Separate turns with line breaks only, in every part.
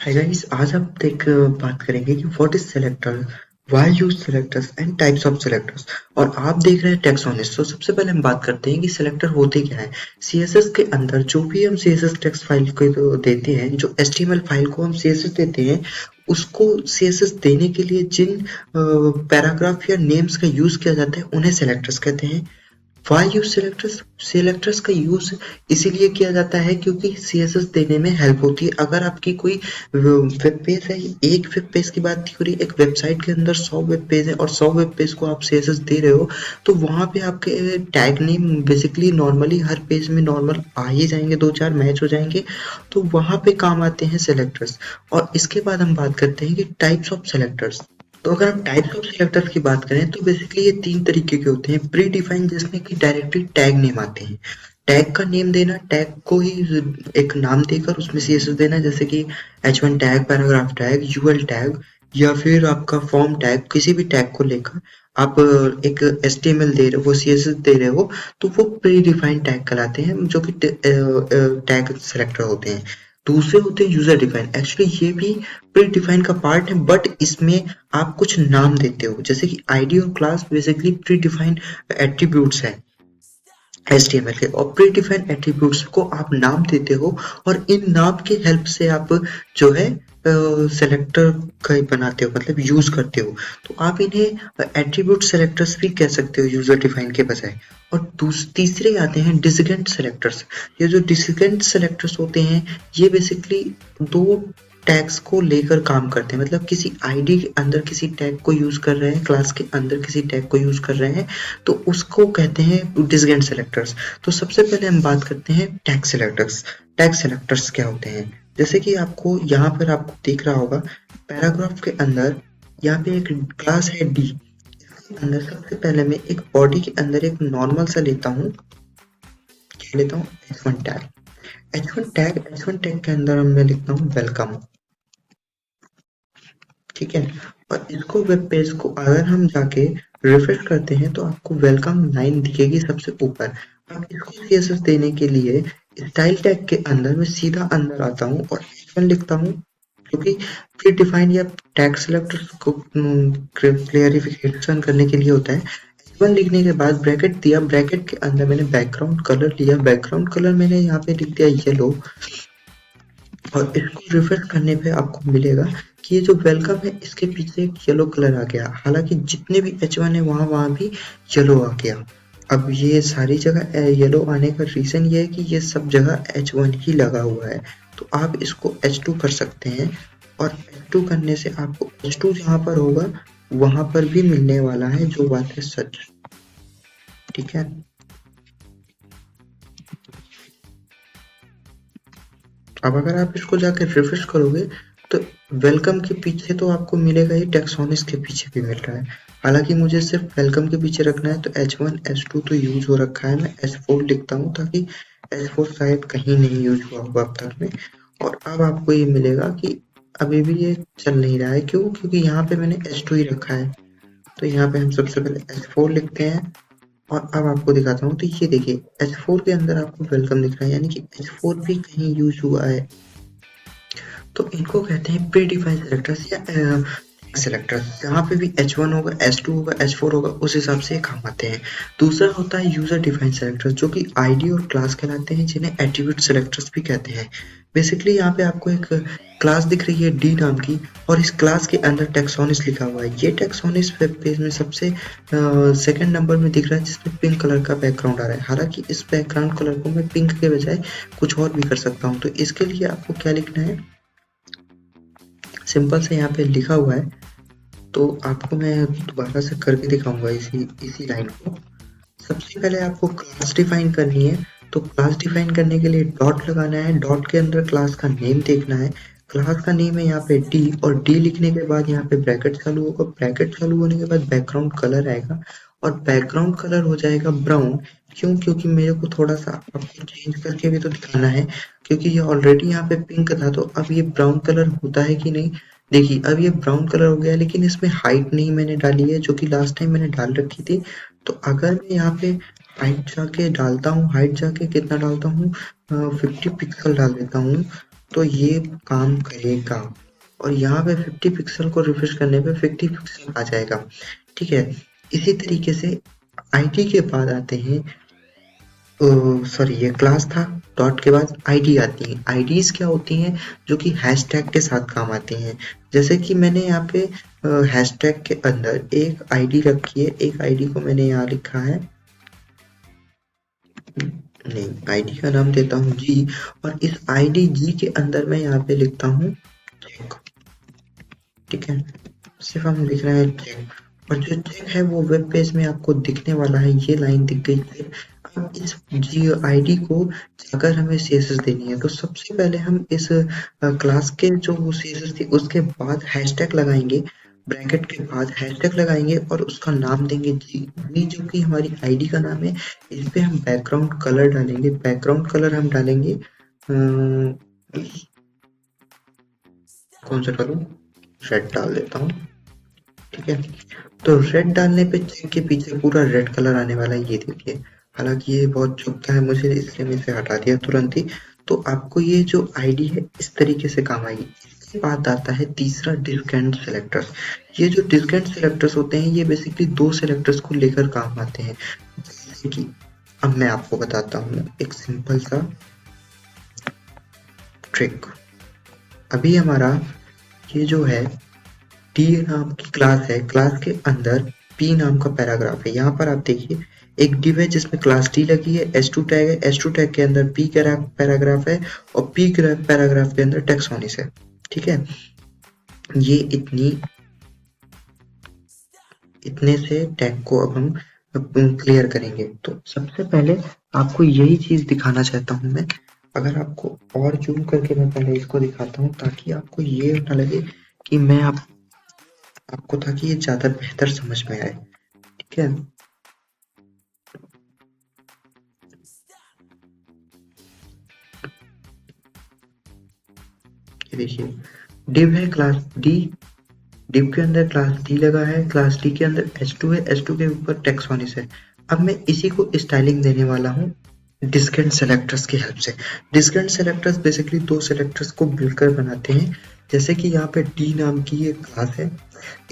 Hi guys, आज हम बात करेंगे कि what is selector, why use selectors and types of selectors. और आप देख रहे हैं टेक्सोनिस्ट। तो सबसे पहले हम बात करते हैं कि सेलेक्टर होते क्या है। सीएसएस के अंदर जो भी हम सीएसएस टेक्स्ट फाइल को देते हैं, जो एचटीएमएल फाइल को हम सीएसएस देते हैं, उसको सीएसएस देने के लिए जिन पैराग्राफ या नेम्स का यूज किया जाता है उन्हें सेलेक्टर्स कहते हैं। वाई यूज सेलेक्टर्स, सेलेक्टर्स का यूज इसीलिए किया जाता है क्योंकि सीएसएस देने में हेल्प होती है। अगर आपकी कोई वेब पेज है, एक वेब पेज की बात हो रही है, एक वेबसाइट के अंदर 100 वेब पेज है और 100 वेब पेज को आप सीएसएस दे रहे हो, तो वहां पे आपके टैग नेम बेसिकली नॉर्मली हर पेज में नॉर्मल आ ही जाएंगे, दो चार मैच हो जाएंगे, तो वहां पे काम आते हैं सेलेक्टर्स। और इसके बाद हम बात करते हैं कि टाइप्स ऑफ सेलेक्टर्स। तो अगर हम टाइप्स ऑफ सेलेक्टर्स की बात करें तो बेसिकली ये तीन तरीके के होते हैं। प्री डिफाइंड, जिसमें कि डायरेक्टली टैग नेम आते हैं। टैग का नेम देना, टैग को ही एक नाम देकर उसमें सीएसएस देना, जैसे कि H1 tag, paragraph tag, UL tag, या फिर आपका फॉर्म टैग। किसी भी टैग को लेकर आप एक एचटीएमएल दे रहे हो, वो सीएसएस दे रहे हो, तो वो प्री डिफाइंड टैग कहलाते हैं, जो कि टैग सेलेक्टर होते हैं। दूसरे होते हैं यूजर डिफाइन। एक्चुअली ये भी प्री डिफाइन का पार्ट है, बट इसमें आप कुछ नाम देते हो, जैसे कि आईडी और class basically pre defined attributes हैं HTML के, और प्री डिफाइंड एट्रीब्यूट्स को आप नाम देते हो, और इन नाम की हेल्प से आप जो है सेलेक्टर का बनाते हो, मतलब यूज करते हो। तो आप इन्हें एट्रीब्यूट सेलेक्टर्स भी कह सकते हो यूजर डिफाइन के बजाय। और तीसरे आते हैं डिसेंडेंट सेलेक्टर्स। ये जो डिसेंडेंट सेलेक्टर्स होते हैं, ये बेसिकली दो टैग्स को लेकर काम करते हैं, मतलब किसी आईडी के अंदर किसी टैग को यूज कर रहे हैं, क्लास के अंदर किसी टैग को यूज कर रहे हैं, तो उसको कहते हैं डिसेंडेंट सेलेक्टर्स। तो सबसे पहले हम बात करते हैं टैग सेलेक्टर्स। टैग सेलेक्टर्स क्या होते हैं, जैसे कि आपको यहाँ पर आपको दिख रहा होगा पैराग्राफ के अंदर, यहाँ पे एक क्लास है डी, अंदर सबसे पहले मैं एक बॉडी के अंदर एक नॉर्मल सा लेता हूँ, क्या लेता हूँ, H1 टैग। H1 टैग के अंदर मैं लिखता हूँ वेलकम, ठीक है। और इसको वेब पेज को अगर हम जाके रिफ्रेश करते हैं तो आपको वेलकम लाइन दिखेगी सबसे ऊपर। अब इसको सीएसएस देने के लिए स्टाइल टैग के अंदर मैं सीधा अंदर आता हूँ और H1 लिखता हूँ, क्योंकि प्री डिफाइंड या टैग सेलेक्टर को क्लियरिफिकेशन करने के लिए होता है। H1 लिखने के बाद ब्रैकेट दिया, ब्रैकेट के अंदर मैंने बैकग्राउंड कलर लिया, बैकग्राउंड कलर मैंने यहाँ पे लिख दिया येलो, और इसको रिफ्रेश करने पे आपको मिलेगा कि ये जो वेलकम है इसके पीछे एक येलो कलर आ गया। हालांकि जितने भी H1 है वहां भी येलो आ गया। अब ये सारी जगह येलो आने का रीजन ये है कि ये सब जगह H1 ही लगा हुआ है। तो आप इसको H2 कर सकते हैं, और H2 करने से आपको H2 जहां पर होगा वहां पर भी मिलने वाला है, जो बात है सच, ठीक है। अब अगर आप इसको जाकर रिफ्रेश करोगे तो वेलकम के पीछे तो आपको मिलेगा ही, टेक्सोनिस्ट के पीछे भी मिल रहा है। हालांकि मुझे सिर्फ वेलकम के पीछे रखना है, तो H1 H2 तो यूज हो रखा है, मैं H4 लिखता हूँ ताकि H4 शायद कहीं नहीं यूज हुआ होगा अब तक में। और अब आपको ये मिलेगा कि अभी भी ये चल नहीं रहा है, क्यों, क्योंकि यहाँ पे मैंने H2 ही रखा है। तो यहाँ पे हम सबसे पहले H4 लिखते हैं, और अब आपको दिखाता हूँ। तो ये देखिए H4 के अंदर आपको वेलकम दिख रहा है, यानी कि H4 भी कहीं यूज हुआ है। तो इनको कहते हैं प्री डिफाइंड सेलेक्टर्स या सेलेक्टर्स। जहाँ पे भी H1 होगा, H2 होगा, H4 होगा, उस हिसाब से काम आते हैं। दूसरा होता है यूजर डिफाइंड सेलेक्टर्स, जो कि आईडी और क्लास कहलाते हैं, जिन्हें एट्रीब्यूट सेलेक्टर्स भी कहते हैं। बेसिकली यहाँ पे आपको एक क्लास दिख रही है डी नाम की, और इस क्लास के अंदर टेक्सोनिस्ट लिखा हुआ है। ये टेक्सोनिस्ट वेब पेज में सबसे सेकंड नंबर में दिख रहा है, जिसमें पिंक कलर का बैकग्राउंड आ रहा है। हालांकि इस बैकग्राउंड कलर को मैं पिंक के बजाय कुछ और भी कर सकता हूँ। तो इसके लिए आपको क्या लिखना है, सिंपल से यहाँ पे लिखा हुआ है, तो आपको मैं दोबारा से करके दिखाऊंगा इसी लाइन को। सबसे पहले आपको क्लास डिफाइन करनी है, तो क्लास डिफाइन करने के लिए डॉट लगाना है, डॉट के अंदर क्लास का नेम देखना है। क्लास का नेम है यहाँ पे डी, और डी लिखने के बाद यहाँ पे ब्रैकेट चालू होगा, ब्रैकेट चालू होने के बाद बैकग्राउंड कलर आएगा, और बैकग्राउंड कलर हो जाएगा ब्राउन। क्यों, क्योंकि मेरे को थोड़ा सा आपको चेंज करके भी तो दिखाना है, क्योंकि ये ऑलरेडी यहाँ पे पिंक था, तो अब ये ब्राउन कलर होता है कि नहीं। देखिए अब ये ब्राउन कलर हो गया, लेकिन इसमें हाइट नहीं मैंने डाली है, जो कि लास्ट टाइम मैंने डाल रखी थी। तो अगर मैं यहाँ पे हाइट जाके डालता हूँ, हाइट जाके कितना डालता हूँ, 50 पिक्सल डाल देता हूँ, तो ये काम करेगा। और यहाँ पे 50 पिक्सल को रिफ्रेश करने पे 50 पिक्सल आ जाएगा। ठीक है, इसी तरीके से आईडी के बाद आते हैं, सॉरी ये क्लास था, डॉट के बाद आईडी आती है। आईडीज क्या होती हैं? जो कि हैशटैग के साथ काम आती हैं। जैसे कि मैंने यहाँ पे हैशटैग के अंदर एक आईडी रखी है, एक आईडी को मैंने यहाँ लिखा है, नहीं आईडी का नाम देता हूँ जी, और इस आईडी जी के अंदर मैं यहाँ पे लिखता हूँ चेक। ठीक है, सिर्फ हम लिख रहे हैं चेक, और जो चेक है वो वेब पेज में आपको दिखने वाला है। ये लाइन दिख गई है। अब इस जी आईडी को अगर हमें सीएसएस देनी है तो सबसे पहले हम इस क्लास के जो सीएसएस थी उसके बाद हैशटैग लगाएंगे, ब्रैकेट के बाद हैशटैग लगाएंगे और उसका नाम देंगे जी, जो कि हमारी आईडी का नाम है। इस पे हम बैकग्राउंड कलर डालेंगे, बैकग्राउंड कलर हम डालेंगे कौन सा करूँ, रेड डाल देता हूँ। ठीक है, तो रेड डालने पे चेक के पीछे पूरा रेड कलर आने वाला है, ये देखिए। हालांकि ये बहुत चुभता है मुझे, इसलिए मैं इसे हटा दिया तुरंत ही। तो आपको ये जो आईडी है इस तरीके से काम आएगी। इसके बाद आता है तीसरा, डिस्क एंड सेलेक्टर्स। ये जो डिस्क एंड सेलेक्टर्स होते हैं ये बेसिकली दो सेलेक्टर्स को लेकर काम आते हैं। जैसे कि अब मैं आपको बताता हूँ एक सिंपल सा ट्रिक। अभी हमारा ये जो है टी नाम की क्लास है, क्लास के अंदर पी नाम का पैराग्राफ है। यहाँ पर आप देखिए एक डिव है जिसमें क्लास टी लगी है, S2 टैग है, S2 टैग के अंदर पी पैराग्राफ है और पी पैराग्राफ के अंदर टेक्सोनिस है। ठीक है, ये इतने से टैग को अब हम क्लियर करेंगे। तो सबसे पहले आपको यही चीज दिखाना चाहता हूं मैं। अगर आपको और जूम करके मैं पहले इसको दिखाता हूँ ताकि आपको ये ना लगे कि मैं आपको, ताकि ये ज्यादा बेहतर समझ में आए। ठीक है, ये देखिए डिव है क्लास डी, डिव के अंदर क्लास डी लगा है, क्लास डी के अंदर S2 है, S2 के ऊपर टेक्सोनिस है। अब मैं इसी को स्टाइलिंग देने वाला हूँ डिस्क एंड सेलेक्टर्स की हेल्प से। डिस्क एंड सेलेक्टर्स बेसिकली दो सेलेक्टर्स को मिलकर बनाते हैं। जैसे कि यहाँ पे डी नाम की ये क्लास है,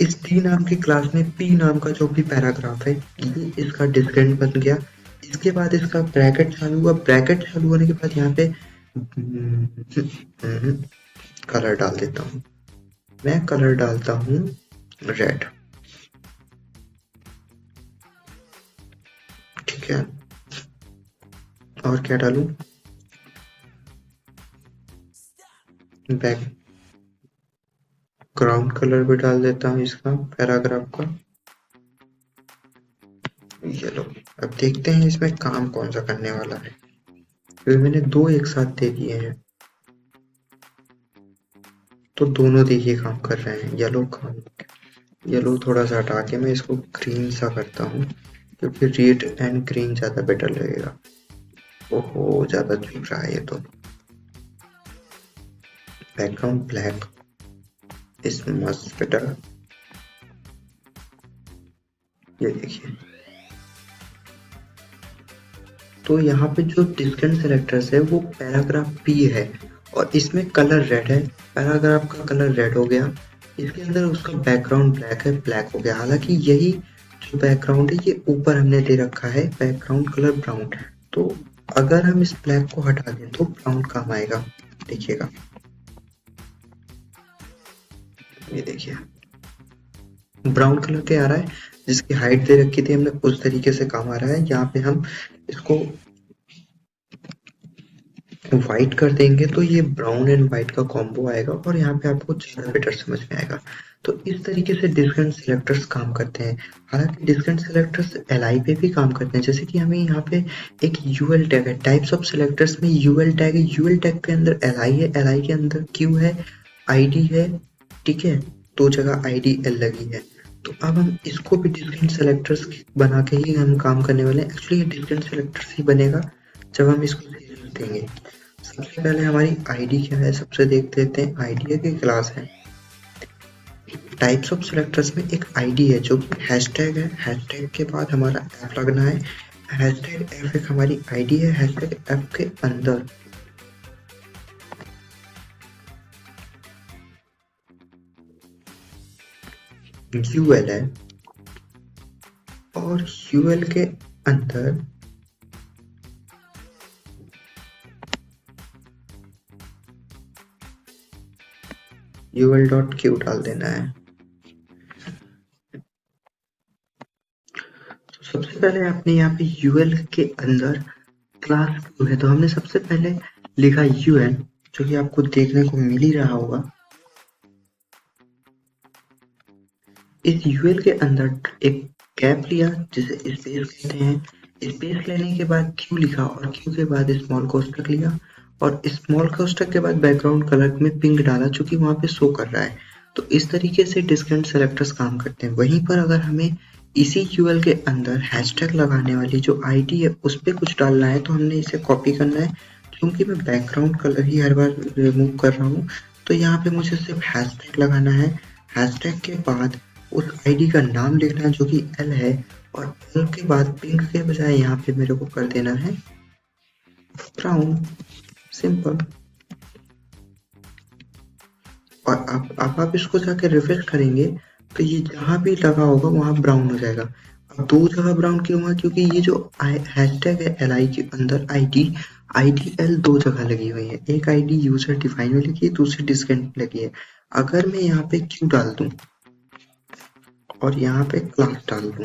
इस डी नाम की क्लास में पी नाम का जो भी पैराग्राफ है ये इसका डिस्क एंड बन गया। इसके बाद इसका ब्रैकेट चालू हुआ, ब्रैकेट चालू होने के बाद यहाँ पे कलर डाल देता हूँ, मैं कलर डालता हूँ रेड। ठीक है, और क्या डालूं, बैकग्राउंड कलर भी डाल देता हूँ इसका पैराग्राफ का, ये लो। अब देखते हैं इसमें काम कौन सा करने वाला है, क्योंकि मैंने दो एक साथ दे दिए हैं तो दोनों देखिए काम कर रहे हैं। येलो थोड़ा सा हटा के मैं इसको ग्रीन सा करता हूँ क्योंकि रेड एंड ग्रीन ज्यादा बेटर लगेगा। ओहो ज्यादा चुभ रहा है ये तो। Background black is much better, ये देखिए। तो यहाँ पे जो डिस्क एंड सेलेक्टर्स है वो पैराग्राफ पी है और इसमें कलर रेड है, पैराग्राफ का कलर रेड हो गया, इसके अंदर उसका बैकग्राउंड ब्लैक है, ब्लैक हो गया। हालांकि यही जो बैकग्राउंड है ये ऊपर हमने दे रखा है बैकग्राउंड कलर ब्राउन, तो अगर हम इस ब्लैक को हटा दें तो ब्राउन काम आएगा, देखिएगा। ये देखिए ब्राउन कलर के आ रहा है, जिसकी हाइट दे रखी थी हमने उस तरीके से काम आ रहा है। यहाँ पे हम इसको व्हाइट कर देंगे तो ये ब्राउन एंड व्हाइट का कॉम्बो आएगा और यहाँ पे आपको ज्यादा बेटर समझ में आएगा। तो इस तरीके से डिस्क एंड सेलेक्टर्स काम करते हैं। हालांकि डिस्क एंड सेलेक्टर्स एलआई पे भी काम करते हैं। जैसे कि हमें यहाँ पे एक यूएल टैग है, टाइप्स ऑफ सेलेक्टर्स में यूएल टैग है, यूएल टैग के अंदर एलआई है, एलआई के अंदर क्यू है, आईडी है। ठीक है, दो जगह आईडी एल लगी है। तो अब हम इसको भी डिस्क एंड सेलेक्टर्स बना के ही हम काम करने वाले हैं। एक्चुअली ये डिस्क एंड सेलेक्टर्स ही बनेगा जब हम इसको देंगे। सबसे पहले हमारी आईडी क्या है सबसे देख लेते हैं। आईडी की क्लास है, टाइप्स ऑफ सेलेक्टर्स में एक आईडी है जो हैशटैग है, हैशटैग के बाद हमारा एफ लगना है, हैशटैग एफ एक हमारी आईडी है, हैशटैग एफ के अंदर यूएल है और यूएल के अंदर यूएल डॉट क्यू डाल देना है। तो सबसे पहले आपने यहाँ पे यूएल के अंदर क्लास क्यू है, तो हमने सबसे पहले लिखा यूएल, जो कि आपको देखने को मिल ही रहा होगा। इस यूएल के अंदर एक कैप लिया जिसे स्पेस कहते हैं। स्पेस लेने के बाद क्यू लिखा और क्यू के बाद स्मॉल कोष्ठक लिया और स्मॉल कोष्ठक के बाद बैकग्राउंड कलर में पिंक डाला, जो कि वहां पे शो कर रहा है। तो इस तरीके से डिस्केंट सेलेक्टर्स काम करते हैं। वहीं पर अगर हमें इसी यूएल के अंदर हैशटैग लगाने वाली जो आईडी है उस पर कुछ डालना है, तो हमने इसे कॉपी करना है। क्योंकि मैं बैकग्राउंड कलर ही हर बार रिमूव कर रहा हूँ, तो यहाँ पे मुझे सिर्फ हैशटैग लगाना है। हैशटैग के बाद उस आईडी का नाम लिखना है जो कि एल है, और एल के बाद पिंक के बजाय यहाँ पे मेरे को कर देना है ब्राउन, सिंपल। और अब आप इसको जाके रिफ्रेश करेंगे तो ये जहां भी लगा होगा वहां ब्राउन हो जाएगा। अब दो जगह ब्राउन क्यों हुआ? क्योंकि ये जो हैशटैग है एल आई के अंदर आईडी एल दो जगह लगी हुई है। एक आईडी यूजर डिफाइन में लगी है, दूसरी डिस्केंट लगी है। अगर मैं यहाँ पे क्यू डाल दूं और यहाँ पे क्लास डाल दूं,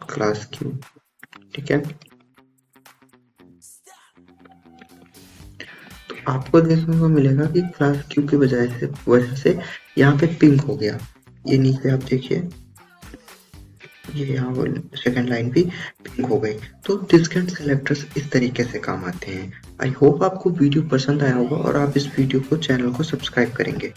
क्लास क्यू, ठीक है, तो आपको देखने को मिलेगा कि क्लास क्यू की वजह से यहाँ पे पिंक हो गया। ये नीचे आप देखिए, ये यहाँ सेकंड लाइन भी पिंक हो गई। तो डिस्केंट सेलेक्टर्स इस तरीके से काम आते हैं। आई होप आपको वीडियो पसंद आया होगा और आप इस वीडियो को, चैनल को सब्सक्राइब करेंगे।